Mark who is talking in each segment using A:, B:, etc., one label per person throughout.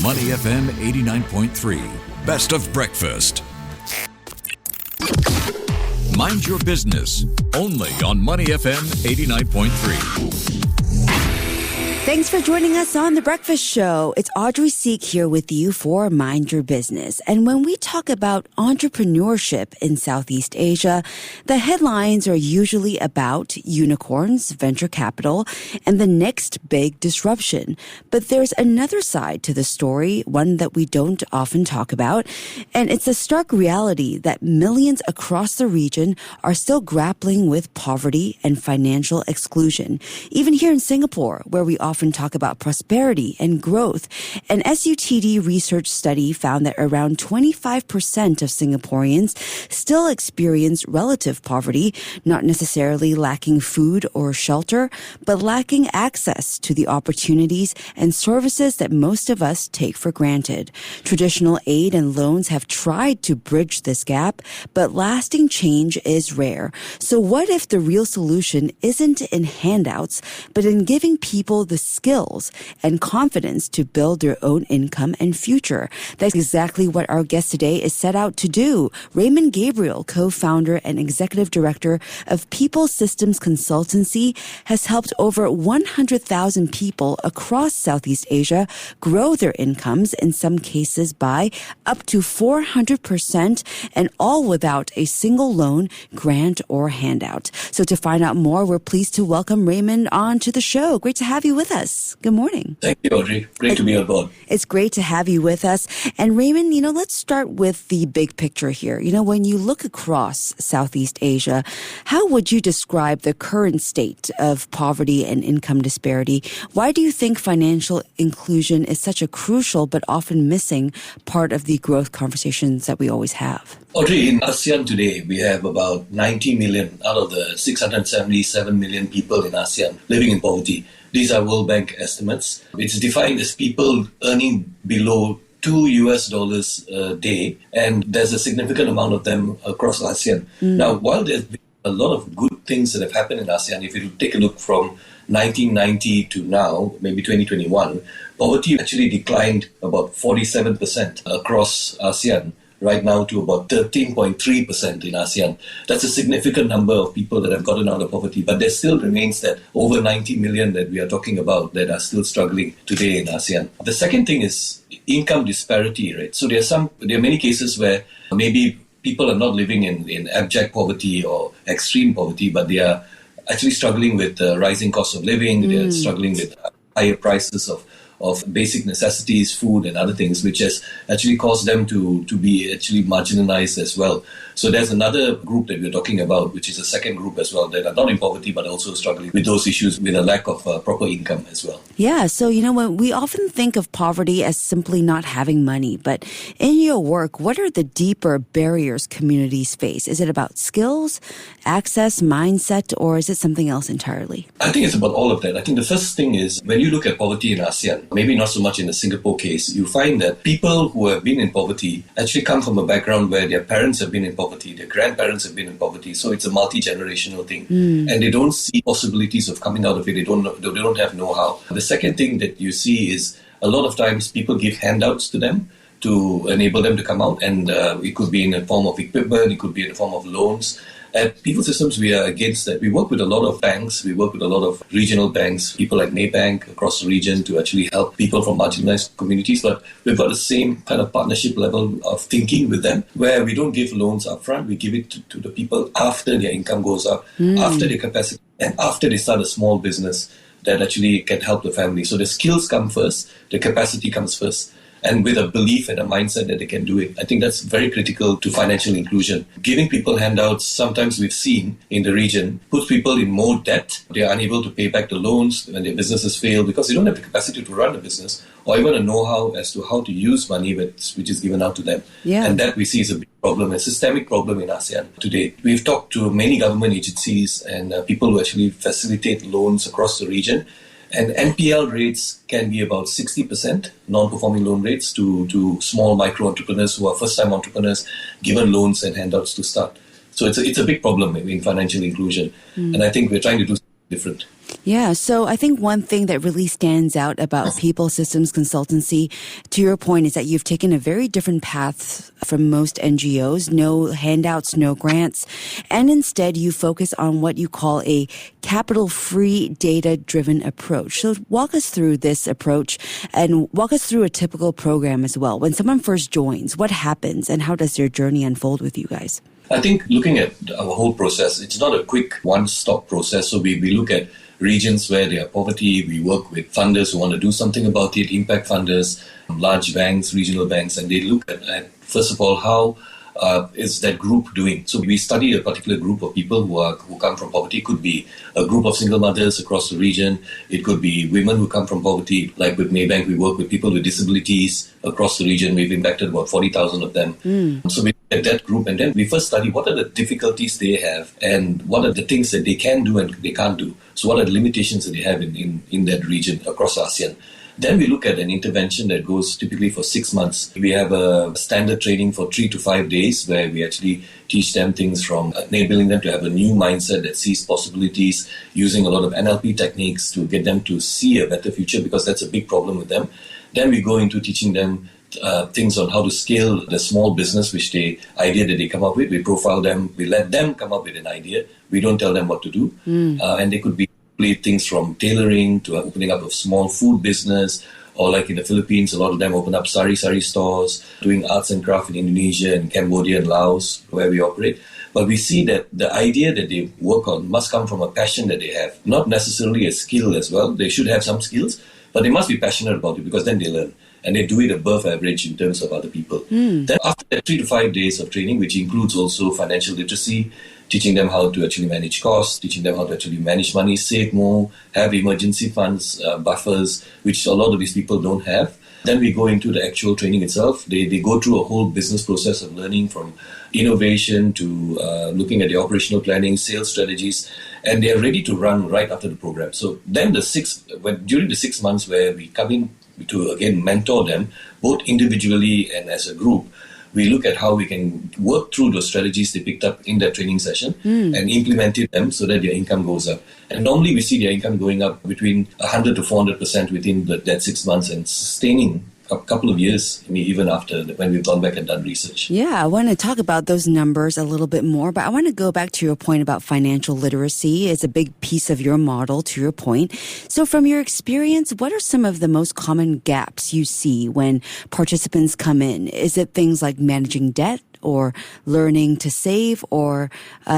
A: Money FM 89.3. Best of breakfast. Mind your business. Only on Money FM 89.3.
B: Thanks for joining us on The Breakfast Show. It's Audrey Seek here with you for Mind Your Business. And when we talk about entrepreneurship in Southeast Asia, the headlines are usually about unicorns, venture capital, and the next big disruption. But there's another side to the story, one that we don't often talk about. And it's a stark reality that millions across the region are still grappling with poverty and financial exclusion. Even here in Singapore, where we often talk about prosperity and growth. An SUTD research study found that around 25% of Singaporeans still experience relative poverty, not necessarily lacking food or shelter, but lacking access to the opportunities and services that most of us take for granted. Traditional aid and loans have tried to bridge this gap, but lasting change is rare. So what if the real solution isn't in handouts, but in giving people the skills and confidence to build their own income and future? That's exactly what our guest today is set out to do. Raymond Gabriel, co-founder and executive director of People Systems Consultancy, has helped over 100,000 people across Southeast Asia grow their incomes, in some cases by up to 400%, and all without a single loan, grant, or handout. So to find out more, we're pleased to welcome Raymond on to the show. Great to have you with us. Good morning.
C: Thank you, Audrey. Great to be on board.
B: It's great to have you with us. And Raymond, let's start with the big picture here. When you look across Southeast Asia, how would you describe the current state of poverty and income disparity? Why do you think financial inclusion is such a crucial but often missing part of the growth conversations that we always have?
C: Audrey, in ASEAN today, we have about 90 million out of the 677 million people in ASEAN living in poverty. These are World Bank estimates. It's defined as people earning below $2 a day, and there's a significant amount of them across ASEAN. Now, while there's been a lot of good things that have happened in ASEAN, if you take a look from 1990 to now, maybe 2021, poverty actually declined about 47% across ASEAN, right now to about 13.3% in ASEAN. That's a significant number of people that have gotten out of poverty, but there still remains that over 90 million that we are talking about that are still struggling today in ASEAN. The second thing is income disparity, right? So there are many cases where maybe people are not living in abject poverty or extreme poverty, but they are actually struggling with rising cost of living. They're struggling with higher prices of basic necessities, food and other things, which has actually caused them to be actually marginalized as well. So there's another group that we're talking about, which is a second group as well, that are not in poverty but also struggling with those issues with a lack of proper income as well.
B: Yeah, so when we often think of poverty as simply not having money, but in your work, what are the deeper barriers communities face? Is it about skills, access, mindset, or is it something else entirely?
C: I think it's about all of that. I think the first thing is when you look at poverty in ASEAN, maybe not so much in the Singapore case, you find that people who have been in poverty actually come from a background where their parents have been in poverty, their grandparents have been in poverty, so it's a multi-generational thing. And they don't see possibilities of coming out of it, they don't have know-how. The second thing that you see is a lot of times people give handouts to them to enable them to come out, and it could be in the form of equipment, it could be in the form of loans. At People Systems, we are against that. We work with a lot of banks. We work with a lot of regional banks, people like Maybank across the region to actually help people from marginalized communities. But we've got the same kind of partnership level of thinking with them, where we don't give loans upfront. We give it to the people after their income goes up, after their capacity, and after they start a small business that actually can help the family. So the skills come first, the capacity comes first, and with a belief and a mindset that they can do it. I think that's very critical to financial inclusion. Giving people handouts, sometimes we've seen in the region, puts people in more debt. They are unable to pay back the loans when their businesses fail because they don't have the capacity to run a business or even a know-how as to how to use money which is given out to them.
B: Yeah.
C: And that we see is a big problem, a systemic problem in ASEAN today. We've talked to many government agencies and people who actually facilitate loans across the region. And NPL rates can be about 60%, non-performing loan rates, to small micro entrepreneurs who are first-time entrepreneurs, given loans and handouts to start. So it's a big problem in financial inclusion. And I think we're trying to do something different.
B: Yeah, so I think one thing that really stands out about People Systems Consultancy, to your point, is that you've taken a very different path from most NGOs, no handouts, no grants, and instead you focus on what you call a capital-free, data-driven approach. So walk us through this approach and walk us through a typical program as well. When someone first joins, what happens and how does their journey unfold with you guys?
C: I think looking at our whole process, it's not a quick one-stop process. So we look at regions where there are poverty. We work with funders who want to do something about it, impact funders, large banks, regional banks, and they look at first of all, how is that group doing? So we study a particular group of people who come from poverty. It could be a group of single mothers across the region. It could be women who come from poverty. Like with Maybank, we work with people with disabilities across the region. We've impacted about 40,000 of them. So we look at that group, and then we first study what are the difficulties they have and what are the things that they can do and they can't do. So what are the limitations that they have in that region across ASEAN? Then we look at an intervention that goes typically for 6 months. We have a standard training for 3 to 5 days where we actually teach them things from enabling them to have a new mindset that sees possibilities, using a lot of NLP techniques to get them to see a better future, because that's a big problem with them. Then we go into teaching them things on how to scale the small business, idea that they come up with. We profile them. We let them come up with an idea. We don't tell them what to do. And they could be things from tailoring to opening up a small food business, or like in the Philippines, a lot of them open up sari stores, doing arts and craft in Indonesia and Cambodia and Laos, where we operate. But we see that the idea that they work on must come from a passion that they have, not necessarily a skill as well. They should have some skills, but they must be passionate about it, because then they learn. And they do it above average in terms of other people. Then after that 3 to 5 days of training, which includes also financial literacy, teaching them how to actually manage costs, teaching them how to actually manage money, save more, have emergency funds, buffers, which a lot of these people don't have. Then we go into the actual training itself. They go through a whole business process of learning, from innovation to looking at the operational planning, sales strategies, and they are ready to run right after the program. So then during the 6 months where we come in to again mentor them, both individually and as a group, we look at how we can work through those strategies they picked up in that training session and implemented them so that their income goes up. And normally we see their income going up between 100 to 400% within that 6 months, and sustaining a couple of years, even after when we've gone back and done research.
B: Yeah, I want to talk about those numbers a little bit more, but I want to go back to your point about financial literacy. It's a big piece of your model, to your point. So from your experience, what are some of the most common gaps you see when participants come in? Is it things like managing debt, or learning to save, or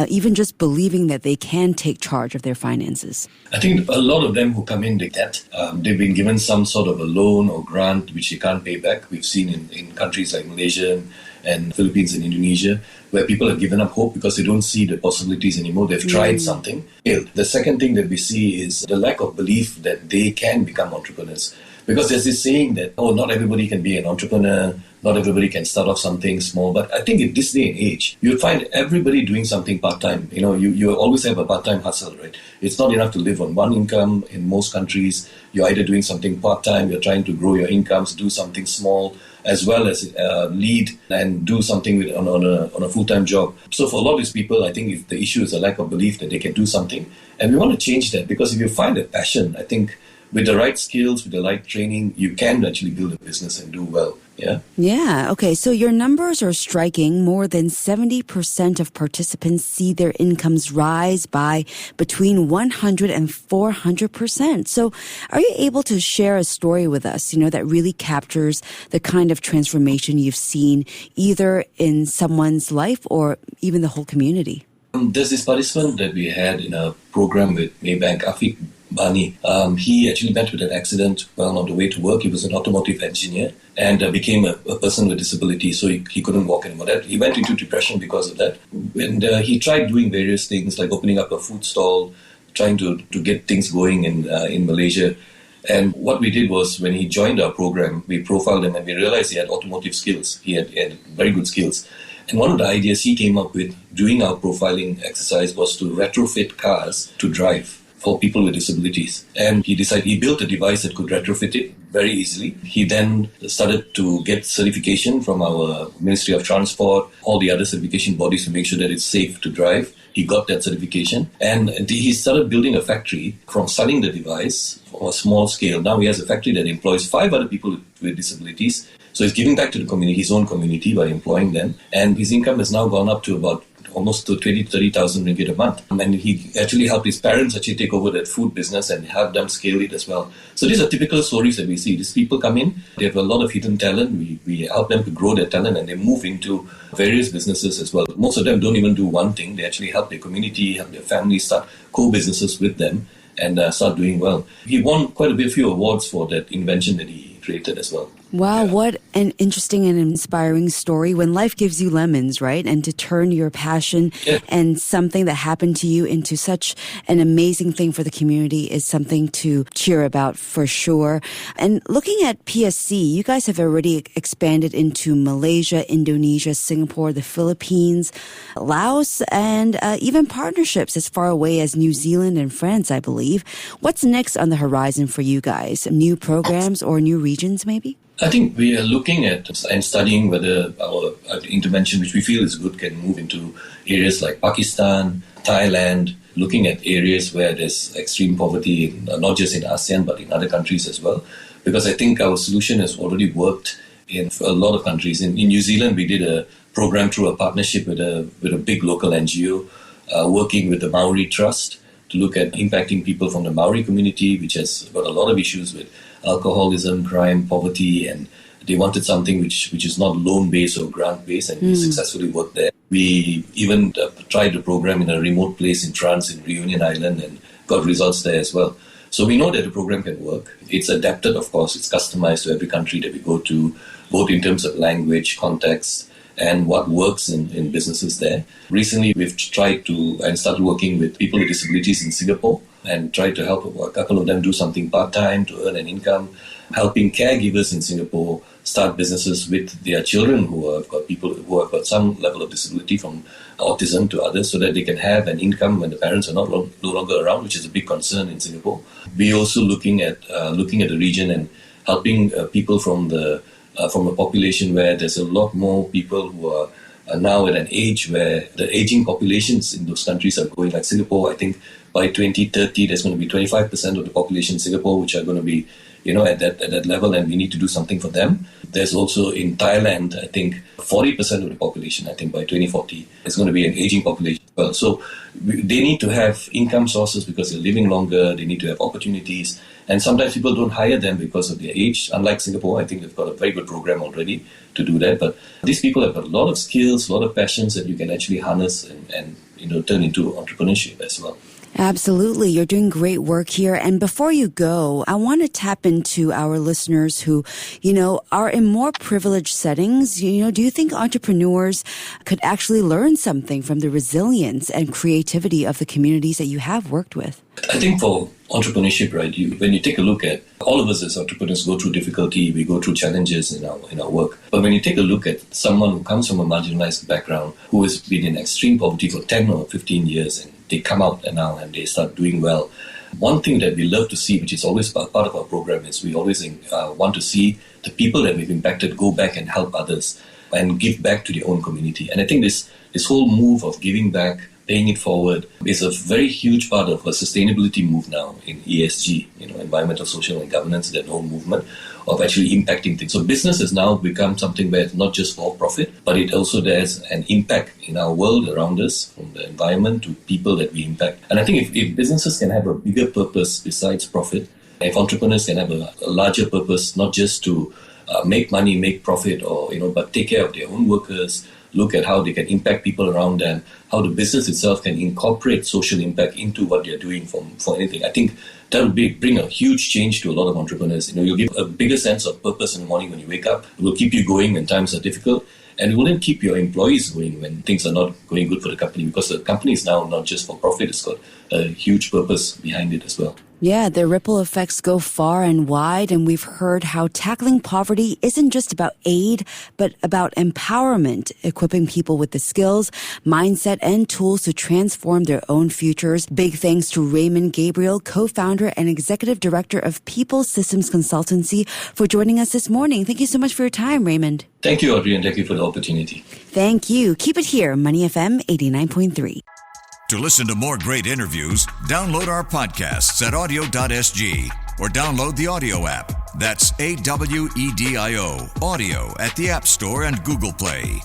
B: even just believing that they can take charge of their finances?
C: I think a lot of them who come in, they've been given some sort of a loan or grant which they can't pay back. We've seen in countries like Malaysia and Philippines and Indonesia, where people have given up hope because they don't see the possibilities anymore. They've tried something, failed. The second thing that we see is the lack of belief that they can become entrepreneurs. Because there's this saying that, not everybody can be an entrepreneur, not everybody can start off something small. But I think in this day and age, you'll find everybody doing something part-time. You always have a part-time hustle, right? It's not enough to live on one income. In most countries, you're either doing something part-time, you're trying to grow your incomes, do something small, as well as lead and do something on a full-time job. So for a lot of these people, I think the issue is a lack of belief that they can do something. And we want to change that, because if you find a passion, I think with the right skills, with the right training, you can actually build a business and do well. Yeah. Okay. So your numbers are striking. More than 70% of participants see their incomes rise by between 100 and 400%. So are you able to share a story with us, that really captures the kind of transformation you've seen either in someone's life or even the whole community? There's this participant that we had in a program with Maybank, Afiq Bani. He actually met with an accident while on the way to work. He was an automotive engineer and became a person with disability, so he couldn't walk anymore. He went into depression because of that. And he tried doing various things like opening up a food stall, trying to get things going in Malaysia. And what we did was, when he joined our program, we profiled him and we realized he had automotive skills. He had very good skills. And one of the ideas he came up with doing our profiling exercise was to retrofit cars to drive for people with disabilities. And he built a device that could retrofit it very easily. He then started to get certification from our Ministry of Transport, all the other certification bodies, to make sure that it's safe to drive. he got that certification. And he started building a factory from selling the device on a small scale. Now he has a factory that employs 5 other people with disabilities. So he's giving back to the community, his own community, by employing them. And his income has now gone up to about almost to 30,000 ringgit a month. And he actually helped his parents actually take over that food business and help them scale it as well. So these are typical stories that we see. These people come in, they have a lot of hidden talent. We help them to grow their talent and they move into various businesses as well. Most of them don't even do one thing. They actually help their community, help their family start co-businesses with them and start doing well. He won quite a few awards for that invention that he created as well.
B: Wow, what an interesting and inspiring story when life gives you lemons, right? And to turn your passion and something that happened to you into such an amazing thing for the community is something to cheer about for sure. And looking at PSC, you guys have already expanded into Malaysia, Indonesia, Singapore, the Philippines, Laos, and even partnerships as far away as New Zealand and France, I believe. What's next on the horizon for you guys? New programs or new regions maybe?
C: I think we are looking at and studying whether our intervention, which we feel is good, can move into areas like Pakistan, Thailand, looking at areas where there's extreme poverty, not just in ASEAN, but in other countries as well. Because I think our solution has already worked in a lot of countries. In New Zealand, we did a program through a partnership with a big local NGO, working with the Maori Trust to look at impacting people from the Maori community, which has got a lot of issues with alcoholism, crime, poverty, and they wanted something which is not loan-based or grant-based, and we successfully worked there. We even tried the program in a remote place in France, in Reunion Island, and got results there as well. So we know that the program can work. It's adapted, of course. It's customized to every country that we go to, both in terms of language, context, and what works in businesses there. Recently, we've tried to and started working with people with disabilities in Singapore and tried to help a couple of them do something part-time to earn an income, helping caregivers in Singapore start businesses with their children who have got some level of disability, from autism to others, so that they can have an income when the parents are no longer around, which is a big concern in Singapore. We're also looking at the region and helping people from a population where there's a lot more people who are now at an age where the aging populations in those countries are growing. Like Singapore, I think by 2030, there's going to be 25% of the population in Singapore which are going to be, at that level, and we need to do something for them. There's also in Thailand, I think 40% of the population, I think by 2040, is going to be an aging population as well. So they need to have income sources because they're living longer, they need to have opportunities, and sometimes people don't hire them because of their age. Unlike Singapore, I think they've got a very good program already to do that. But these people have got a lot of skills, a lot of passions that you can actually harness and turn into entrepreneurship as well.
B: Absolutely. You're doing great work here. And before you go, I want to tap into our listeners who, are in more privileged settings. Do you think entrepreneurs could actually learn something from the resilience and creativity of the communities that you have worked with?
C: I think for entrepreneurship, right, when you take a look at all of us as entrepreneurs go through difficulty, we go through challenges in our work. But when you take a look at someone who comes from a marginalized background, who has been in extreme poverty for 10 or 15 years, and they come out now and they start doing well. One thing that we love to see, which is always part of our program, is we always want to see the people that we've impacted go back and help others and give back to their own community. And I think this whole move of giving back, paying it forward, is a very huge part of a sustainability move now in ESG, environmental, social, and governance, that whole movement of actually impacting things. So business has now become something where it's not just for profit, but it also has an impact in our world around us, from the environment to people that we impact. And I think if businesses can have a bigger purpose besides profit, if entrepreneurs can have a larger purpose, not just to make money, make profit, but take care of their own workers, look at how they can impact people around them, how the business itself can incorporate social impact into what they're doing for anything. I think that will bring a huge change to a lot of entrepreneurs. You'll give a bigger sense of purpose in the morning when you wake up. It will keep you going when times are difficult. And it will then keep your employees going when things are not going good for the company, because the company is now not just for profit, it's got a huge purpose behind it as well.
B: Yeah, the ripple effects go far and wide, and we've heard how tackling poverty isn't just about aid, but about empowerment, equipping people with the skills, mindset, and tools to transform their own futures. Big thanks to Raymond Gabriel, co-founder and executive director of People Systems Consultancy, for joining us this morning. Thank you so much for your time, Raymond.
C: Thank you, Audrey, and thank you for the opportunity.
B: Thank you. Keep it here, Money FM 89.3.
A: To listen to more great interviews, download our podcasts at audio.sg or download the audio app. That's AWEDIO, audio at the App Store and Google Play.